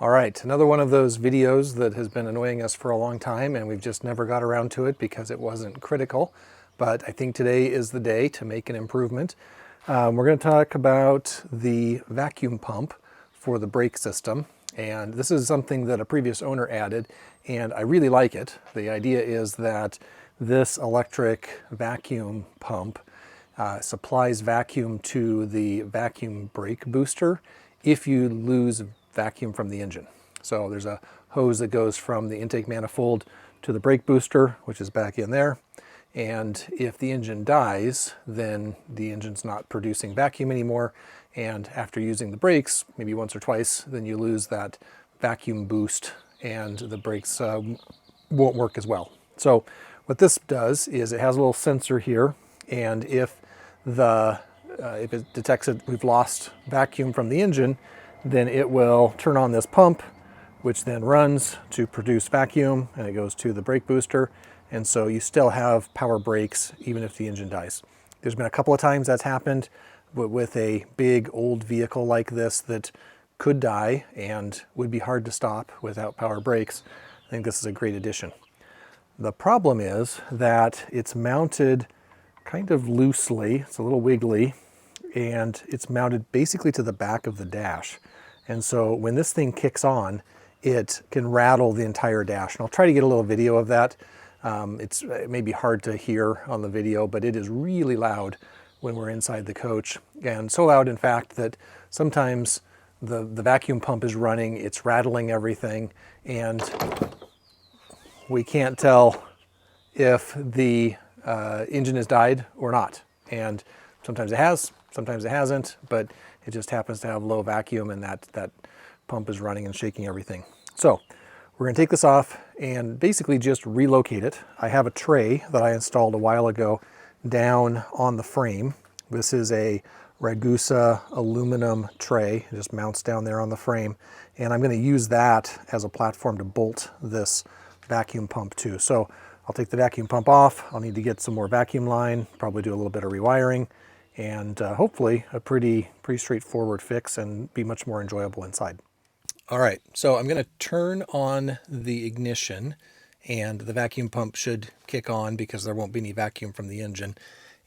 All right, another one of those videos that has been annoying us for a long time and we've just never got around to it because it wasn't critical. But I think today is the day to make an improvement. We're going to talk about the vacuum pump for the brake system. And this is something that a previous owner added, and I really like it. The idea is that this electric vacuum pump supplies vacuum to the vacuum brake booster if you lose vacuum from the engine. So there's a hose that goes from the intake manifold to the brake booster, which is back in there. And if the engine dies, then the engine's not producing vacuum anymore. And after using the brakes, maybe once or twice, then you lose that vacuum boost and the brakes won't work as well. So what this does is it has a little sensor here, and if it detects that we've lost vacuum from the engine, then it will turn on this pump, which then runs to produce vacuum, and it goes to the brake booster. And so you still have power brakes even if the engine dies. There's been a couple of times that's happened, but with a big old vehicle like this that could die and would be hard to stop without power brakes, I think this is a great addition. The problem is that it's mounted kind of loosely, it's a little wiggly, and it's mounted basically to the back of the dash. And so when this thing kicks on, it can rattle the entire dash. And I'll try to get a little video of that. It may be hard to hear on the video, but it is really loud when we're inside the coach. And so loud, in fact, that sometimes the vacuum pump is running, it's rattling everything, and we can't tell if the engine has died or not. And sometimes it has, sometimes it hasn't, but it just happens to have low vacuum, and that pump is running and shaking everything. So we're going to take this off and basically just relocate it. I have a tray that I installed a while ago down on the frame. This is a Ragusa aluminum tray. It just mounts down there on the frame, and I'm going to use that as a platform to bolt this vacuum pump to. So I'll take the vacuum pump off. I'll need to get some more vacuum line, probably do a little bit of rewiring, and hopefully a pretty straightforward fix and be much more enjoyable inside. All right, so I'm going to turn on the ignition, and the vacuum pump should kick on because there won't be any vacuum from the engine.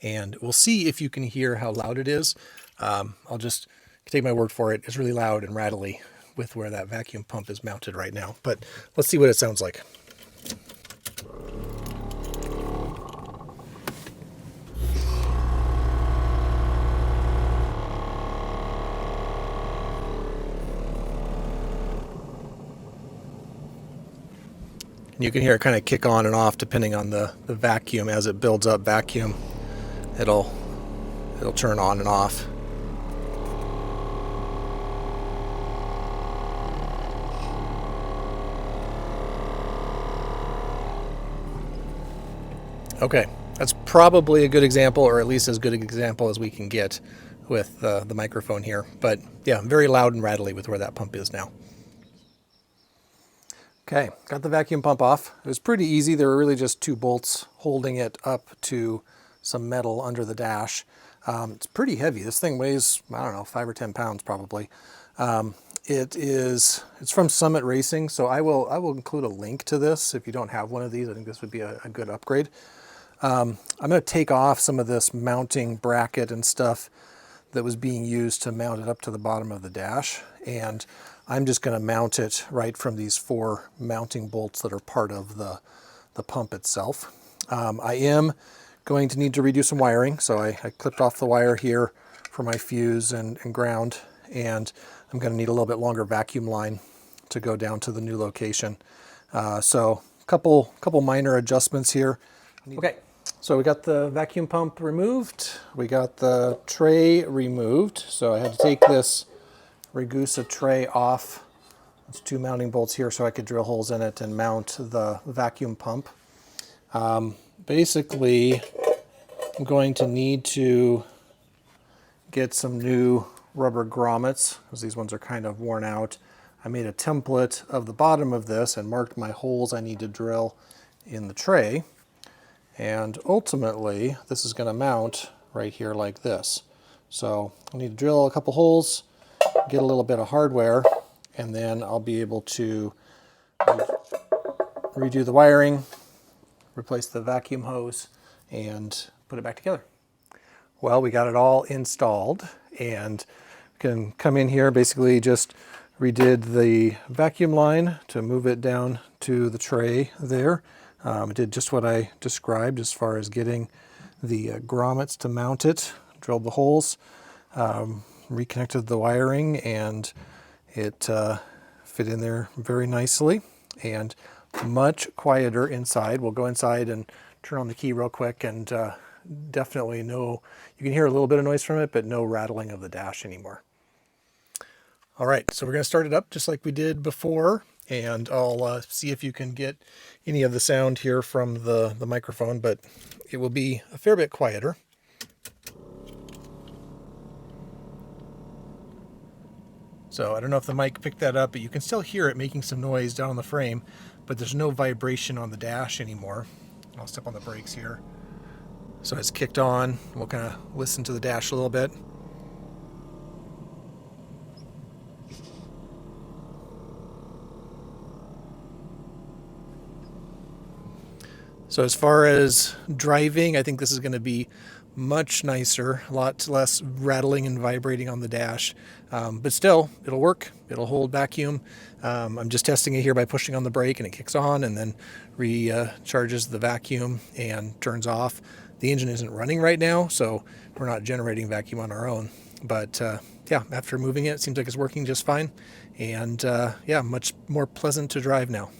And we'll see if you can hear how loud it is. I'll just take my word for it. It's really loud and rattly with where that vacuum pump is mounted right now. But let's see what it sounds like. You can hear it kind of kick on and off depending on the vacuum. As it builds up vacuum, it'll turn on and off. Okay, that's probably a good example, or at least as good an example as we can get with the microphone here. But yeah, very loud and rattly with where that pump is now. Okay, got the vacuum pump off. It was pretty easy. There were really just two bolts holding it up to some metal under the dash. It's pretty heavy. This thing weighs, I don't know, 5 or 10 pounds probably. It's from Summit Racing, so I will include a link to this if you don't have one of these. I think this would be a good upgrade. I'm going to take off some of this mounting bracket and stuff that was being used to mount it up to the bottom of the dash, and I'm just going to mount it right from these 4 mounting bolts that are part of the pump itself. I am going to need to redo some wiring, so I clipped off the wire here for my fuse and ground, and I'm going to need a little bit longer vacuum line to go down to the new location. So a couple minor adjustments here. Okay, so we got the vacuum pump removed, we got the tray removed, so I had to take this Ragusa tray off. There's 2 mounting bolts here so I could drill holes in it and mount the vacuum pump. Basically, I'm going to need to get some new rubber grommets because these ones are kind of worn out. I made a template of the bottom of this and marked my holes I need to drill in the tray. And ultimately, this is going to mount right here like this. So I need to drill a couple holes, get a little bit of hardware, and then I'll be able to redo the wiring, replace the vacuum hose, and put it back together. Well, we got it all installed, and we can come in here, basically just redid the vacuum line to move it down to the tray there. Did just what I described as far as getting the grommets to mount it, drilled the holes, reconnected the wiring, and it fit in there very nicely and much quieter inside. We'll go inside and turn on the key real quick, and definitely no, you can hear a little bit of noise from it, but no rattling of the dash anymore. All right, so we're going to start it up just like we did before, and I'll see if you can get any of the sound here from the microphone, but it will be a fair bit quieter. So I don't know if the mic picked that up, but you can still hear it making some noise down on the frame, but there's no vibration on the dash anymore. I'll step on the brakes here. So it's kicked on. We'll kind of listen to the dash a little bit. So as far as driving, I think this is going to be much nicer, a lot less rattling and vibrating on the dash, but still, it'll work. It'll hold vacuum. I'm just testing it here by pushing on the brake, and it kicks on and then recharges the vacuum and turns off. The engine isn't running right now, so we're not generating vacuum on our own. But yeah, after moving it, it seems like it's working just fine. And yeah, much more pleasant to drive now.